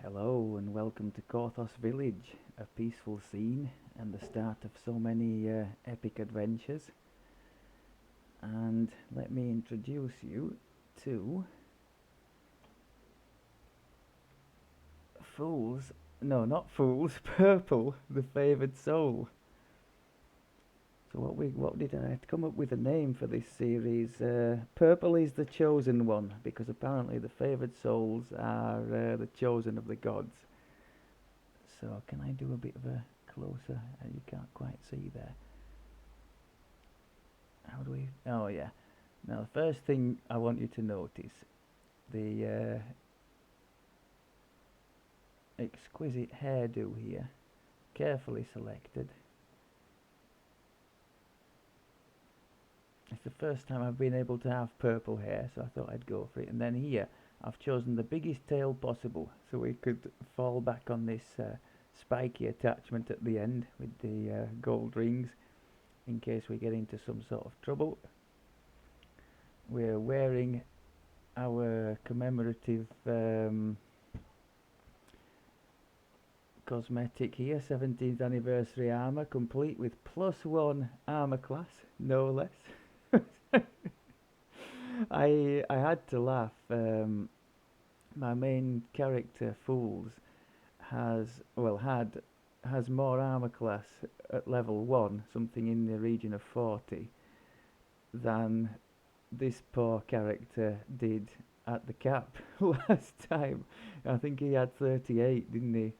Hello and welcome to Korthos village, a peaceful scene and the start of so many epic adventures. And let me introduce you to Fools, no, not Fools, Purple, the favoured soul. So what did I come up with a name for this series? Purple is the chosen one because apparently the favoured souls are the chosen of the gods. So can I do a bit of a closer? You can't quite see there. How do we? Oh yeah. Now the first thing I want you to notice the exquisite hairdo here, carefully selected. It's the first time I've been able to have purple hair, so I thought I'd go for it. And then here I've chosen the biggest tail possible, so we could fall back on this spiky attachment at the end with the gold rings, in case we get into some sort of trouble. We're wearing our commemorative cosmetic here, 17th anniversary armour, complete with +1 armour class, no less. I had to laugh. My main character, Fools, has more armour class at level 1, something in the region of 40, than this poor character did at the cap last time. I think he had 38, didn't he?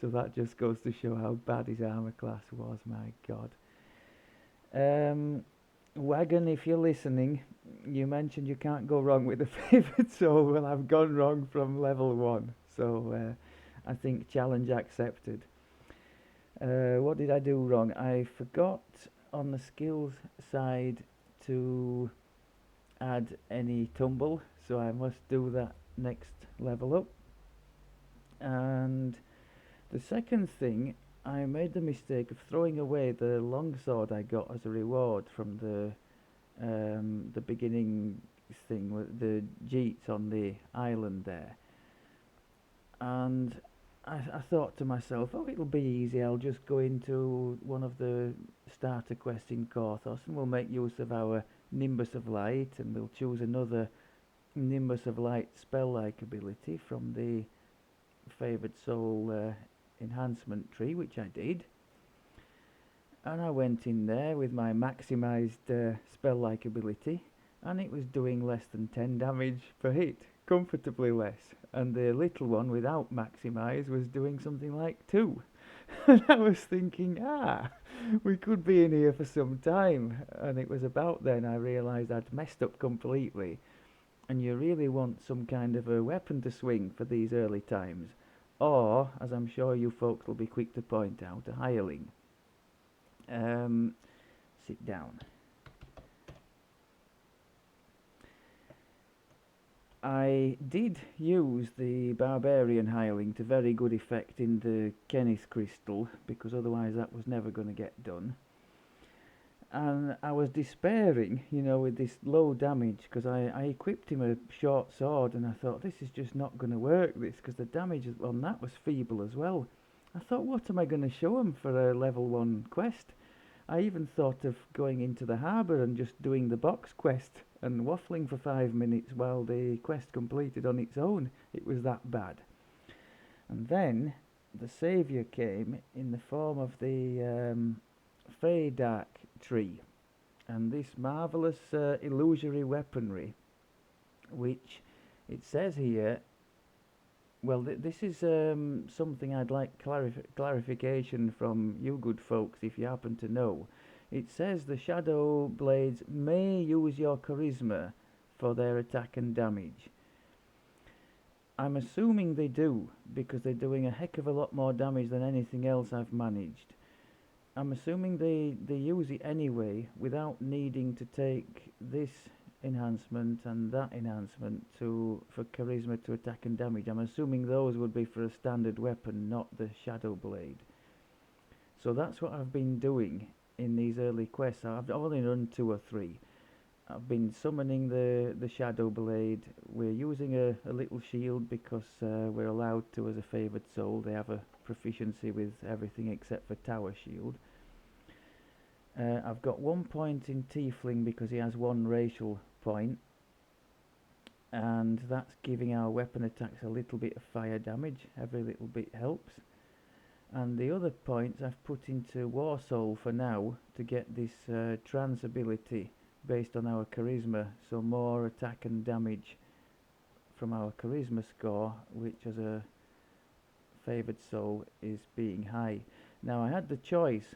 So that just goes to show how bad his armour class was, my god. Wagon, if you're listening, you mentioned you can't go wrong with the favoured soul. Well, I've gone wrong from level 1, so I think challenge accepted. What did I do wrong? I forgot on the skills side to add any tumble, so I must do that next level up. And the second thing, I made the mistake of throwing away the longsword I got as a reward from the beginning thing with the Jeets on the island there. And I thought to myself, oh, it'll be easy. I'll just go into one of the starter quests in Korthos and we'll make use of our Nimbus of Light, and we'll choose another Nimbus of Light spell-like ability from the favoured soul enhancement tree, which I did. And I went in there with my maximised spell-like ability, and it was doing less than 10 damage per hit, comfortably less. And the little one without maximise was doing something like 2. And I was thinking, we could be in here for some time. And it was about then I realised I'd messed up completely. And you really want some kind of a weapon to swing for these early times. Or, as I'm sure you folks will be quick to point out, a hireling. Sit down. I did use the barbarian hireling to very good effect in the Kenneth crystal, because otherwise that was never going to get done. And I was despairing, with this low damage, because I equipped him a short sword, and I thought, this is just not going to work, this, because the damage on that was feeble as well. I thought, what am I going to show him for a level 1 quest? I even thought of going into the harbour and just doing the box quest and waffling for 5 minutes while the quest completed on its own. It was that bad. And then the saviour came in the form of the Fey Dark tree, and this marvellous illusory weaponry, which it says here, well, this is something I'd like clarification from you good folks if you happen to know. It says the shadow blades may use your charisma for their attack and damage. I'm assuming they do, because they're doing a heck of a lot more damage than anything else I've managed. I'm assuming they use it anyway without needing to take this enhancement and that enhancement for charisma to attack and damage. I'm assuming those would be for a standard weapon, not the shadow blade. So that's what I've been doing in these early quests. I've only done 2 or 3, I've been summoning the Shadow Blade. We're using a little shield because we're allowed to as a favoured soul. They have a proficiency with everything except for Tower Shield. I've got 1 point in Tiefling because he has 1 racial point, and that's giving our weapon attacks a little bit of fire damage. Every little bit helps. And the other points I've put into War Soul for now to get this trance ability based on our charisma, so more attack and damage from our charisma score, which as a favoured soul is being high. Now I had the choice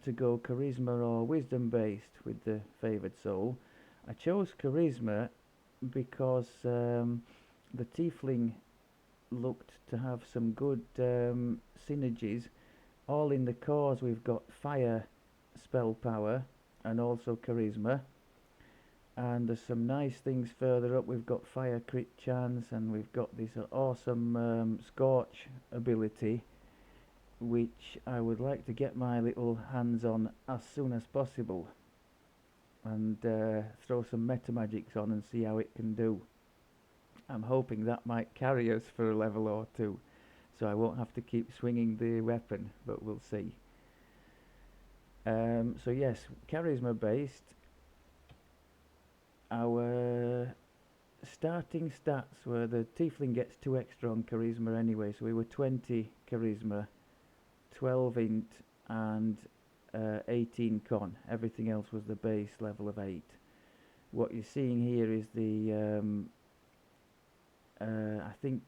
to go charisma or wisdom based with the favoured soul. I chose charisma because the tiefling looked to have some good synergies. All in the cores we've got fire spell power and also charisma, and there's some nice things further up. We've got fire crit chance, and we've got this awesome scorch ability, which I would like to get my little hands on as soon as possible, and throw some meta magics on and see how it can do. I'm hoping that might carry us for a level or two, so I won't have to keep swinging the weapon, but we'll see. So yes, charisma based. Our starting stats were the tiefling gets 2 extra on charisma anyway, so we were 20 charisma, 12 int and 18 con. Everything else was the base level of 8. What you're seeing here is the I think,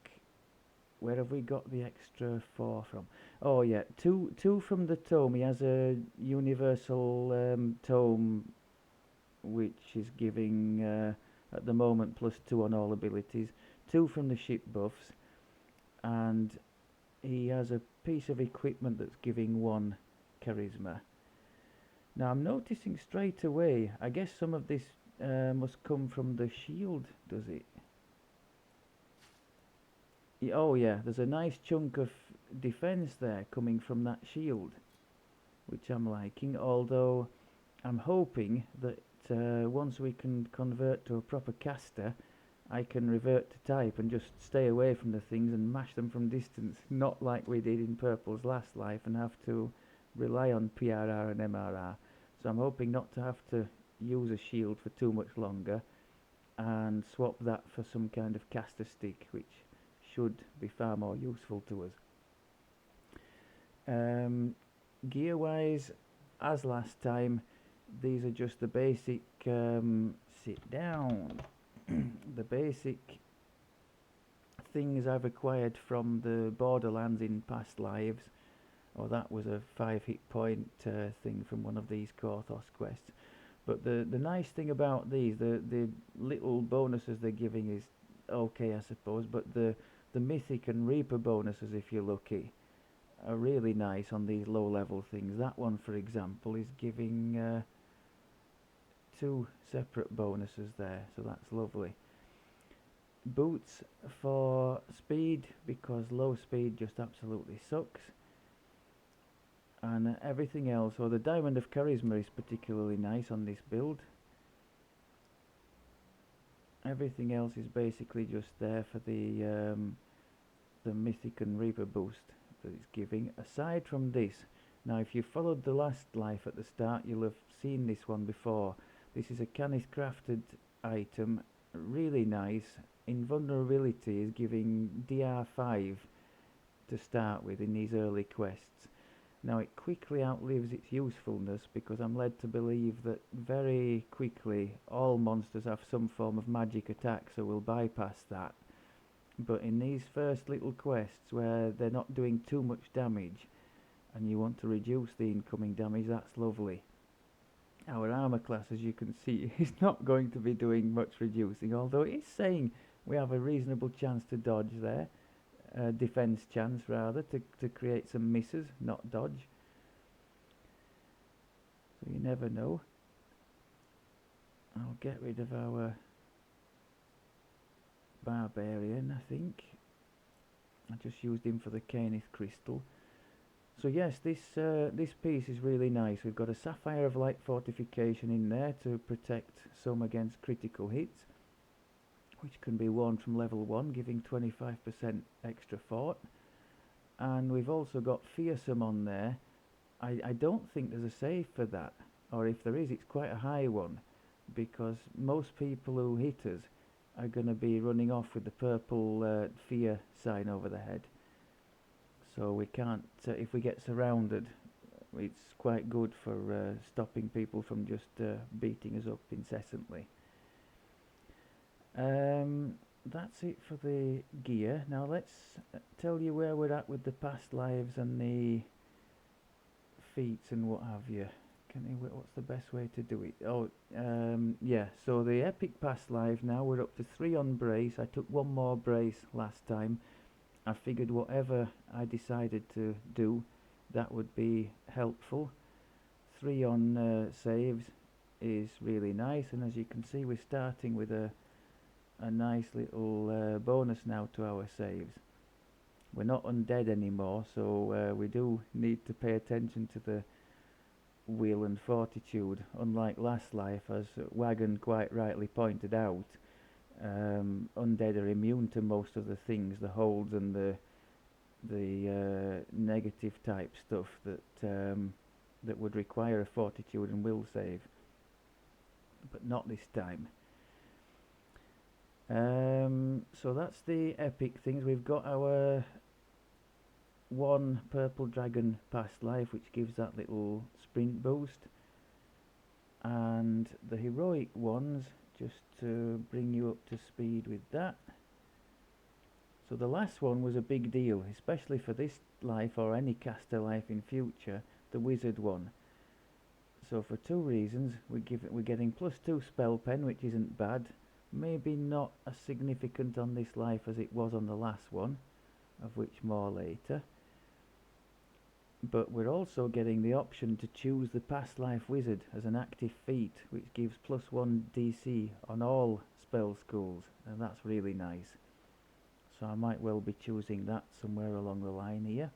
where have we got the extra 4 from? Oh yeah, two from the tome. He has a universal tome which is giving at the moment +2 on all abilities. 2 from the ship buffs, and he has a piece of equipment that's giving 1 charisma. Now I'm noticing straight away, I guess some of this must come from the shield, does it? Oh yeah, there's a nice chunk of defense there coming from that shield, which I'm liking, although I'm hoping that once we can convert to a proper caster, I can revert to type and just stay away from the things and mash them from distance, not like we did in Purple's last life and have to rely on PRR and MRR. So I'm hoping not to have to use a shield for too much longer and swap that for some kind of caster stick, which should be far more useful to us. Gear wise, as last time, these are just the basic sit down the basic things I've acquired from the Borderlands in past lives. Or that was a 5 hit point thing from one of these Korthos quests. But the nice thing about these, the little bonuses they're giving is okay, I suppose, but the Mythic and Reaper bonuses, if you're lucky, are really nice on these low level things. That one, for example, is giving 2 separate bonuses there, so that's lovely. Boots for speed, because low speed just absolutely sucks. And everything else, or the Diamond of Charisma is particularly nice on this build. Everything else is basically just there for the Mythic and Reaper boost that it's giving. Aside from this, now if you followed the last life at the start, you'll have seen this one before. This is a Canis crafted item, really nice. Invulnerability is giving DR5 to start with in these early quests. Now it quickly outlives its usefulness, because I'm led to believe that very quickly all monsters have some form of magic attack, so we'll bypass that. But in these first little quests where they're not doing too much damage and you want to reduce the incoming damage, that's lovely. Our armor class, as you can see, is not going to be doing much reducing, although it is saying we have a reasonable chance to dodge there. Defense chance rather, to create some misses, not dodge. So you never know. I'll get rid of our Barbarian, I think. I just used him for the Canis crystal. So yes, this piece is really nice. We've got a Sapphire of Light fortification in there to protect some against critical hits, which can be worn from level 1, giving 25% extra fort. And we've also got Fearsome on there. I don't think there's a save for that, or if there is, it's quite a high one, because most people who hit us are going to be running off with the purple fear sign over the head. So we can't, if we get surrounded, it's quite good for stopping people from just beating us up incessantly. That's it for the gear. Now let's tell you where we're at with the past lives and the feats and what have you. What's the best way to do it? Oh, yeah, so the epic past life now, we're up to 3 on brace. I took 1 more brace last time. I figured whatever I decided to do, that would be helpful. 3 on saves is really nice, and as you can see, we're starting with a nice little bonus now to our saves. We're not undead anymore, so we do need to pay attention to the will and fortitude, unlike last life, as Wagon quite rightly pointed out. Undead are immune to most of the things, the holds and the negative type stuff that would require a fortitude and will save, but not this time. So that's the epic things. We've got our 1 purple dragon past life, which gives that little sprint boost, and the heroic ones, just to bring you up to speed with that. So the last one was a big deal, especially for this life or any caster life in future, the wizard one. So for 2 reasons, we're getting +2 spell pen, which isn't bad. Maybe not as significant on this life as it was on the last one, of which more later. But we're also getting the option to choose the past life wizard as an active feat, which gives +1 DC on all spell schools, and that's really nice. So I might well be choosing that somewhere along the line here.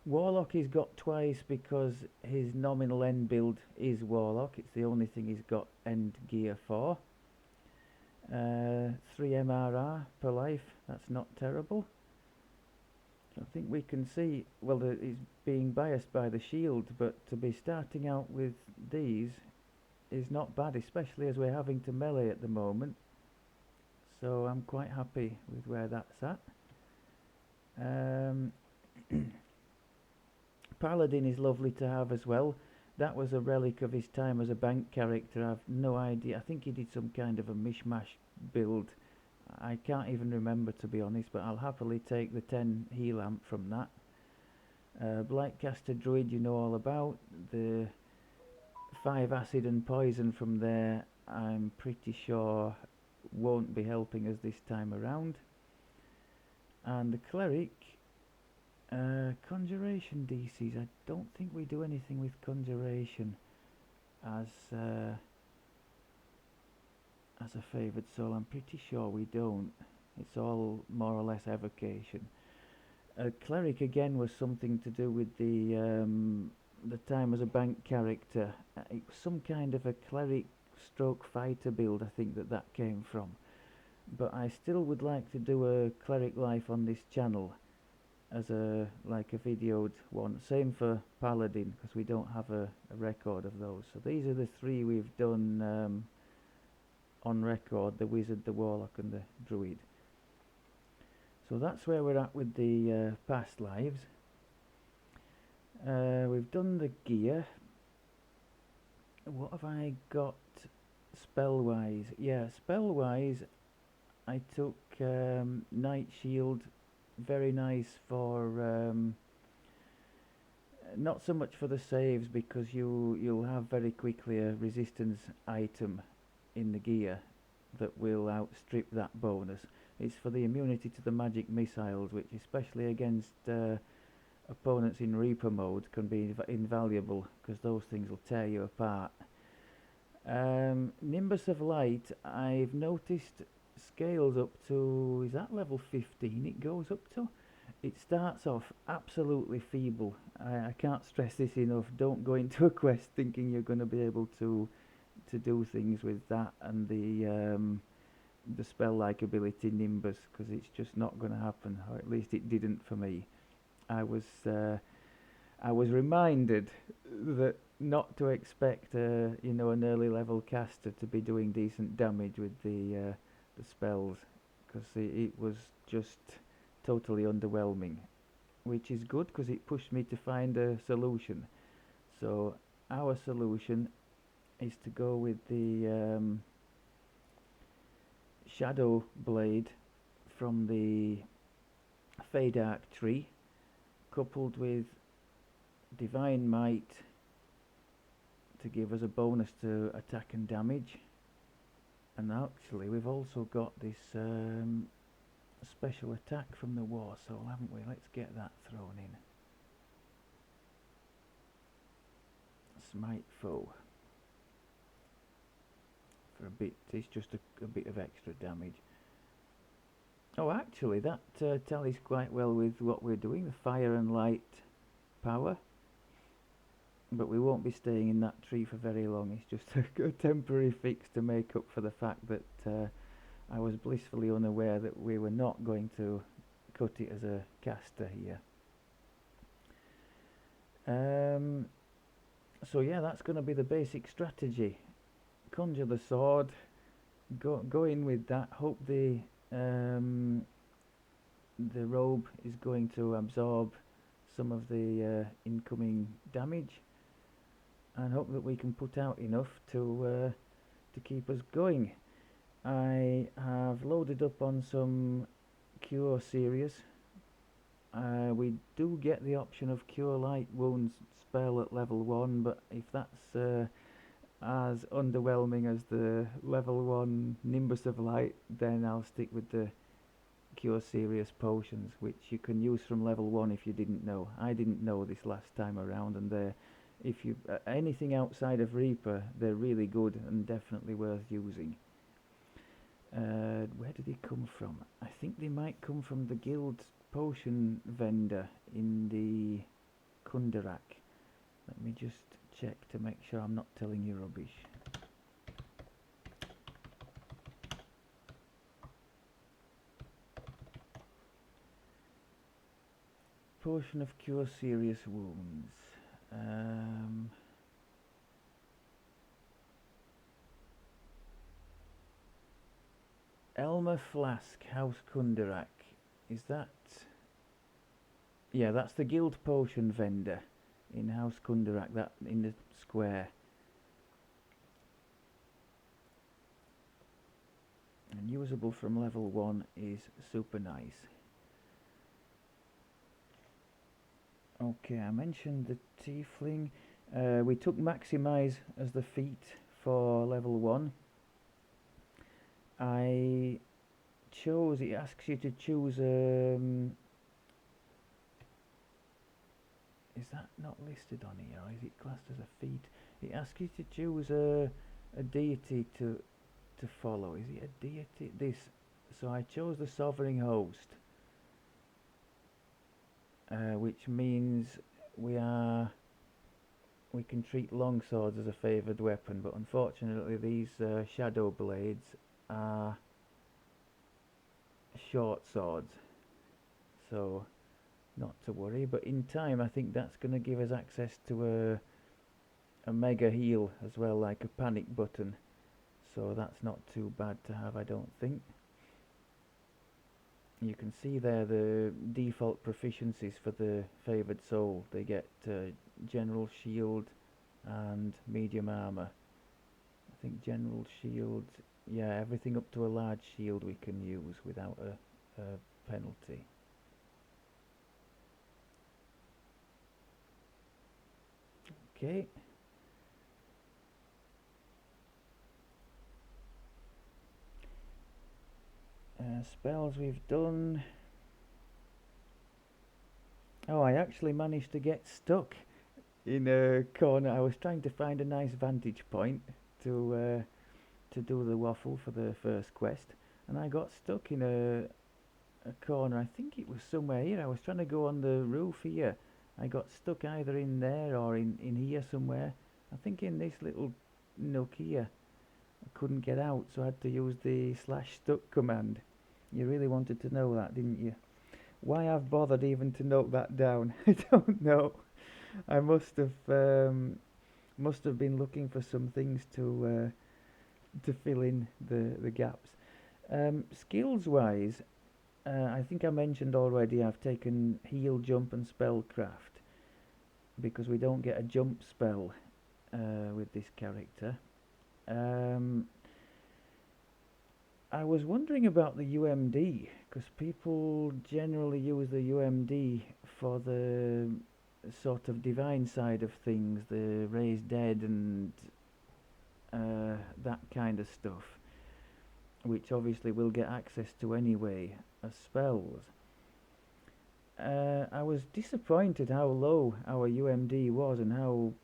Warlock he's got twice because his nominal end build is Warlock. It's the only thing he's got end gear for. 3 MRR per life, that's not terrible. I think we can see, well, he's being biased by the shield, but to be starting out with these is not bad, especially as we're having to melee at the moment. So I'm quite happy with where that's at. Paladin is lovely to have as well. That was a relic of his time as a bank character. I've no idea. I think he did some kind of a mishmash build. I can't even remember, to be honest, but I'll happily take the 10 heal amp from that. Blightcaster Druid you know all about. The 5 acid and poison from there I'm pretty sure won't be helping us this time around. And the Cleric, Conjuration DCs, I don't think we do anything with Conjuration as a favoured soul. I'm pretty sure we don't. It's all more or less evocation. Cleric again was something to do with the time as a bank character. It was some kind of a cleric stroke fighter build, I think that came from. But I still would like to do a cleric life on this channel as a videoed one. Same for Paladin, because we don't have a record of those. So these are the 3 we've done on record: the wizard, the warlock and the druid. So that's where we're at with the past lives. We've done the gear. What have I got spell wise? Yeah, spell wise I took Night Shield, very nice for not so much for the saves, because you'll have very quickly a resistance item in the gear that will outstrip that bonus. It's for the immunity to the magic missiles, which especially against opponents in Reaper mode can be invaluable, because those things will tear you apart. Nimbus of Light, I've noticed scales up to, is that level 15 it goes up to? It starts off absolutely feeble. I can't stress this enough. Don't go into a quest thinking you're going to be able to do things with that and the spell-like ability Nimbus, because it's just not going to happen, or at least it didn't for me. I was uh, I was reminded that not to expect an early level caster to be doing decent damage with the spells, because it was just totally underwhelming, which is good because it pushed me to find a solution. So our solution is to go with the Shadow Blade from the Fade Arc tree, coupled with Divine Might to give us a bonus to attack and damage. And actually, we've also got this special attack from the War Soul, haven't we? Let's get that thrown in. Smite foe. For a bit, it's just a bit of extra damage. Oh, actually, that tallies quite well with what we're doing, the fire and light power. But we won't be staying in that tree for very long. It's just a temporary fix to make up for the fact that I was blissfully unaware that we were not going to cut it as a caster here. So yeah, that's going to be the basic strategy. Conjure the sword, go in with that, hope the robe is going to absorb some of the incoming damage, and hope that we can put out enough to keep us going. I have loaded up on some Cure Serious. We do get the option of Cure Light Wounds spell at level 1, but if that's as underwhelming as the level 1 Nimbus of Light, then I'll stick with the Cure Serious potions, which you can use from level 1 if you didn't know. I didn't know this last time around, and if you anything outside of Reaper, they're really good and definitely worth using. Where did they come from? I think they might come from the guild potion vendor in the Kundarak. Let me just check to make sure I'm not telling you rubbish. Potion of Cure Serious Wounds. Elmer Flask, House Kundarak. Is that... Yeah, that's the guild potion vendor in House Kundarak, that in the square. And usable from level 1 is super nice. Okay, I mentioned the Tiefling. We took Maximize as the feat for level 1. I chose, it asks you to choose, is that not listed on here, or is it classed as a feat? It asks you to choose a deity to follow. Is it a deity? This. So I chose the Sovereign Host, which means we can treat longswords as a favoured weapon, but unfortunately these shadow blades are short swords, so not to worry. But in time I think that's going to give us access to a mega heal as well, like a panic button, so that's not too bad to have, I don't think. You can see there the default proficiencies for the favoured soul. They get general shield and medium armour. I think general shield, yeah, everything up to a large shield we can use without a penalty. Okay. Spells we've done. Oh, I actually managed to get stuck in a corner. I was trying to find a nice vantage point to do the waffle for the first quest, and I got stuck in a corner. I think it was somewhere here. I was trying to go on the roof here. I got stuck either in there or in here somewhere. I think in this little nook here. I couldn't get out, so I had to use the slash stuck command. You really wanted to know that, didn't you? Why I've bothered even to note that down, I don't know. I must have been looking for some things to fill in the gaps. Skills wise, I think I mentioned already I've taken heal, jump and spellcraft because we don't get a jump spell with this character. Um, I was wondering about the UMD because people generally use the UMD for the sort of divine side of things, the raised dead and that kind of stuff, which obviously we'll get access to anyway as spells. I was disappointed how low our UMD was and how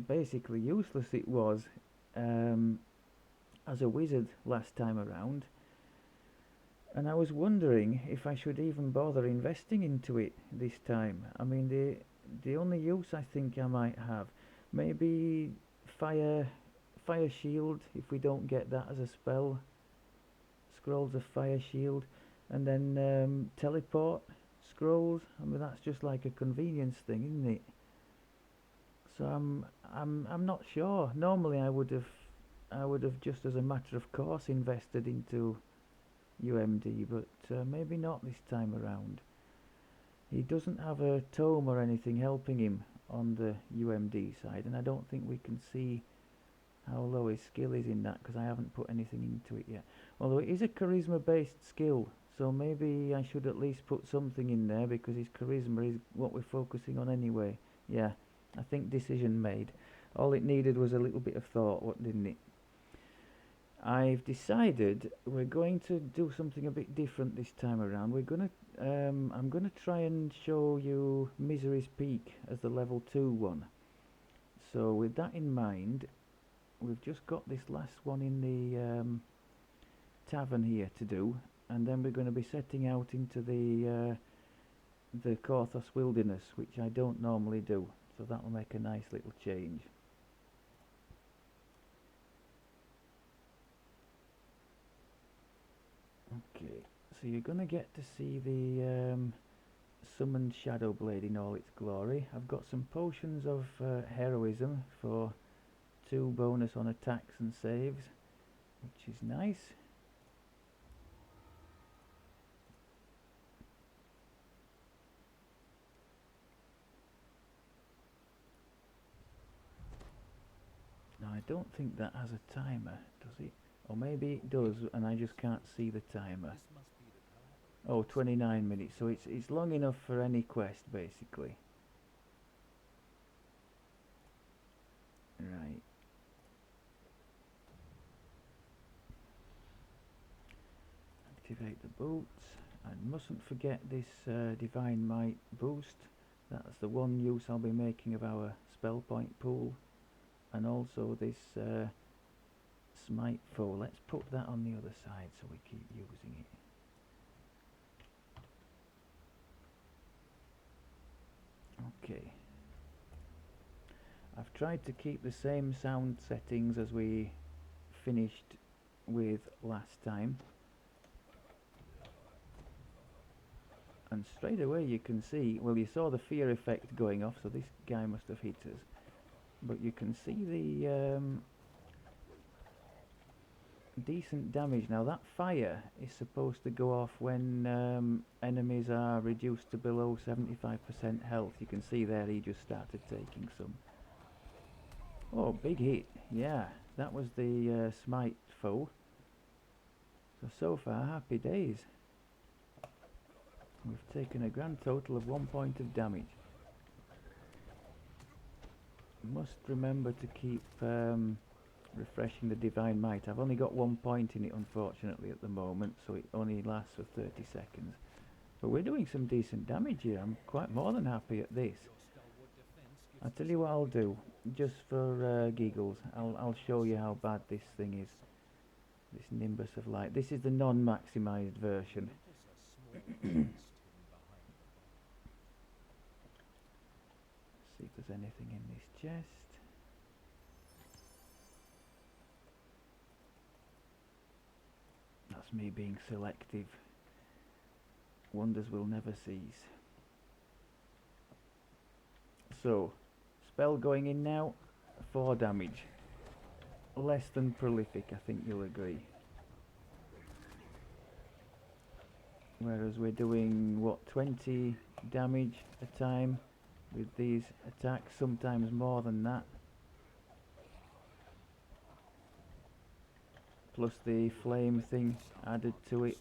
basically useless it was as a wizard last time around. And I was wondering if I should even bother investing into it this time. I mean, the only use I think I might have, maybe fire shield if we don't get that as a spell. Scrolls of fire shield, and then teleport scrolls. I mean, that's just like a convenience thing, isn't it? So I'm not sure. Normally I would have just as a matter of course invested into UMD, but maybe not this time around. He doesn't have a tome or anything helping him on the UMD side, and I don't think we can see how low his skill is in that because I haven't put anything into it yet. Although it is a charisma based skill, so maybe I should at least put something in there because his charisma is what we're focusing on anyway. Yeah, I think decision made. All it needed was a little bit of thought, what didn't it? I've decided we're going to do something a bit different this time around. I'm gonna try and show you Misery's Peak as the level 2 one. So with that in mind, we've just got this last one in the tavern here to do, and then we're going to be setting out into the Korthos wilderness, which I don't normally do. So that will make a nice little change. Okay, so you're going to get to see the summoned Shadow Blade in all its glory. I've got some potions of heroism for 2 bonus on attacks and saves, which is nice. Now I don't think that has a timer, does it? Or maybe it does and I just can't see the timer. Oh, 29 minutes, so it's long enough for any quest basically. Right. Activate the boots, and mustn't forget this Divine Might boost. That's the one use I'll be making of our spell point pool. And also this Smite Foe. Let's put that on the other side so we keep using it. Okay. I've tried to keep the same sound settings as we finished with last time. And straight away you can see, well, you saw the fear effect going off, so this guy must have hit us. But you can see the decent damage. Now that fire is supposed to go off when enemies are reduced to below 75% health. You can see there he just started taking some. Oh, big hit. Yeah, that was the Smite Foe. So far, happy days. We've taken a grand total of 1 point of damage. Must remember to keep refreshing the Divine Might. I've only got 1 point in it unfortunately at the moment, so it only lasts for 30 seconds. But we're doing some decent damage here. I'm quite more than happy at this. I'll tell you what I'll do, just for giggles, I'll show you how bad this thing is. This Nimbus of Light. This is the non-maximised version. See if there's anything in this chest. That's me being selective. Wonders will never cease. So, spell going in now, 4 damage. Less than prolific, I think you'll agree. Whereas we're doing, what, 20 damage a time with these attacks, sometimes more than that. Plus the flame thing added to it.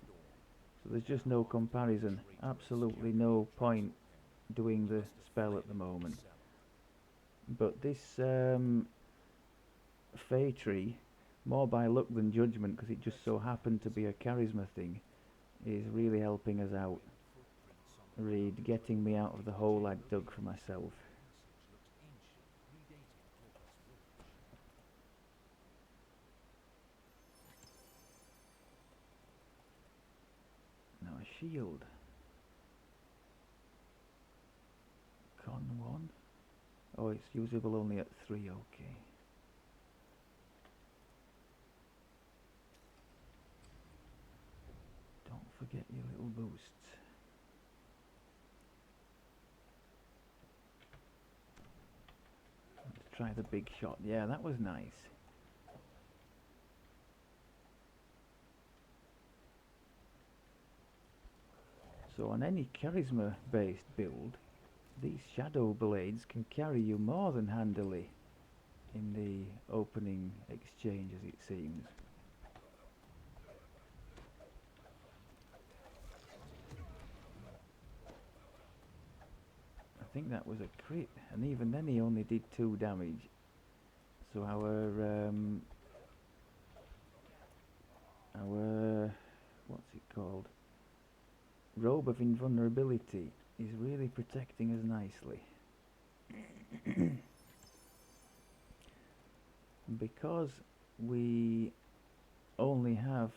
So there's just no comparison. Absolutely no point doing the spell at the moment. But this Fey tree, more by luck than judgment, because it just so happened to be a charisma thing, is really helping us out. Reed, getting me out of the hole I'd dug for myself. Now a shield. Con 1. Oh, it's usable only at 3, okay. Don't forget your little boosts. Let's try the big shot. Yeah, that was nice. So on any charisma based build, these shadow blades can carry you more than handily in the opening exchange, as it seems. I think that was a crit, and even then he only did 2 damage. So our what's it called? Robe of Invulnerability is really protecting us nicely. Because we only have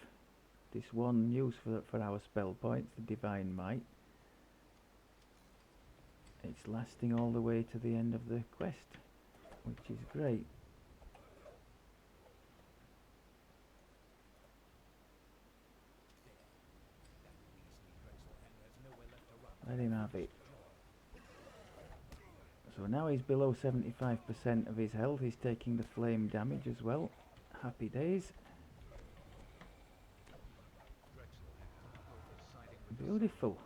this one use for our spell points, the Divine Might, it's lasting all the way to the end of the quest, which is great. Let him have it. So now he's below 75% of his health. He's taking the flame damage as well. Happy days. Beautiful.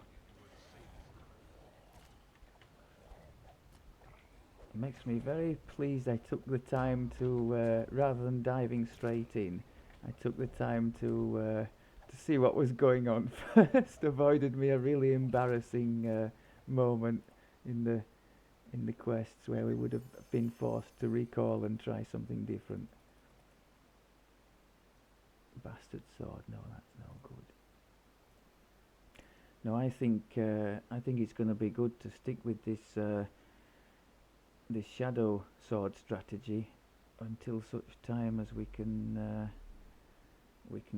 It makes me very pleased I took the time to, rather than diving straight in, I took the time to see what was going on first. Avoided me a really embarrassing moment in the quests where we would have been forced to recall and try something different. Bastard sword, no, that's no good. No, I think it's going to be good to stick with this this shadow sword strategy until such time as we can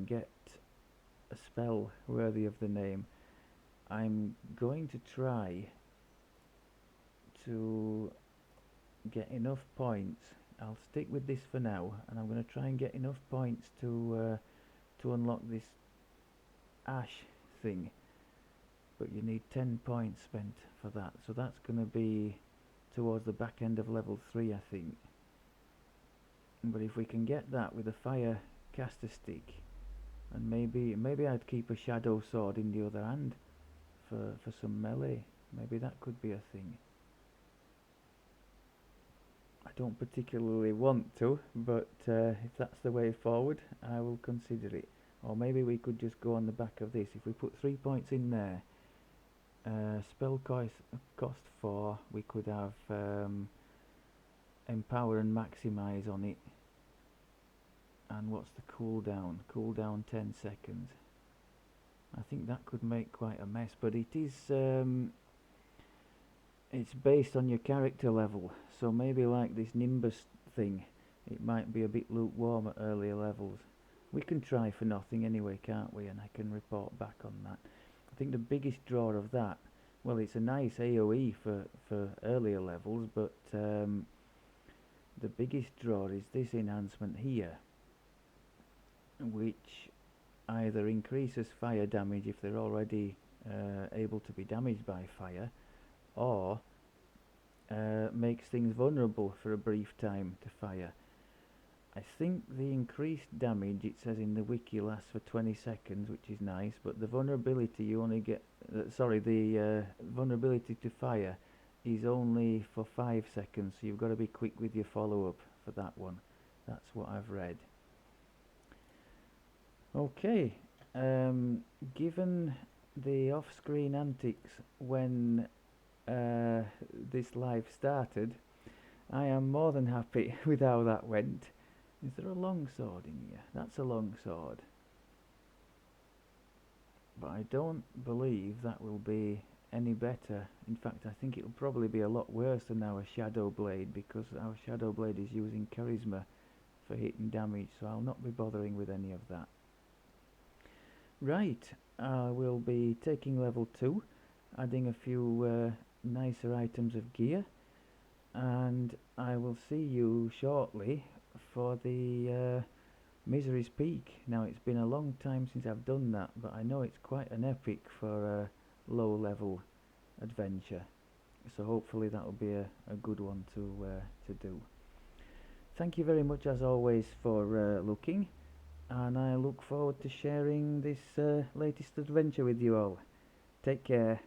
get a spell worthy of the name. I'm going to try to get enough points. I'll stick with this for now, and I'm going to try and get enough points to unlock this ash thing. But you need 10 points spent for that, so that's going to be towards the back end of level 3, I think. But if we can get that with a fire caster stick, and maybe I'd keep a shadow sword in the other hand for some melee. Maybe that could be a thing. I don't particularly want to, but if that's the way forward, I will consider it. Or maybe we could just go on the back of this. If we put 3 points in there, spell cost 4, we could have empower and maximize on it. And what's the cooldown? Cooldown 10 seconds. I think that could make quite a mess, but it is it's based on your character level, so maybe like this Nimbus thing, it might be a bit lukewarm at earlier levels. We can try for nothing anyway, can't we? And I can report back on that. I think the biggest draw of that, well, it's a nice AoE for earlier levels, but the biggest draw is this enhancement here, which either increases fire damage if they're already able to be damaged by fire, or makes things vulnerable for a brief time to fire. I think the increased damage, it says in the wiki, lasts for 20 seconds, which is nice, but the vulnerability you only get, the vulnerability to fire is only for 5 seconds, so you've got to be quick with your follow-up for that one. That's what I've read. Okay, given the off-screen antics when this live started, I am more than happy with how that went. Is there a long sword in here? That's a long sword. But I don't believe that will be any better. In fact, I think it'll probably be a lot worse than our Shadow Blade, because our Shadow Blade is using Charisma for hitting damage, so I'll not be bothering with any of that. Right, I will be taking level 2, adding a few nicer items of gear, and I will see you shortly for the Misery's Peak. Now, it's been a long time since I've done that, but I know it's quite an epic for a low level adventure, so hopefully that will be a good one to do. Thank you very much as always for looking, and I look forward to sharing this latest adventure with you all. Take care.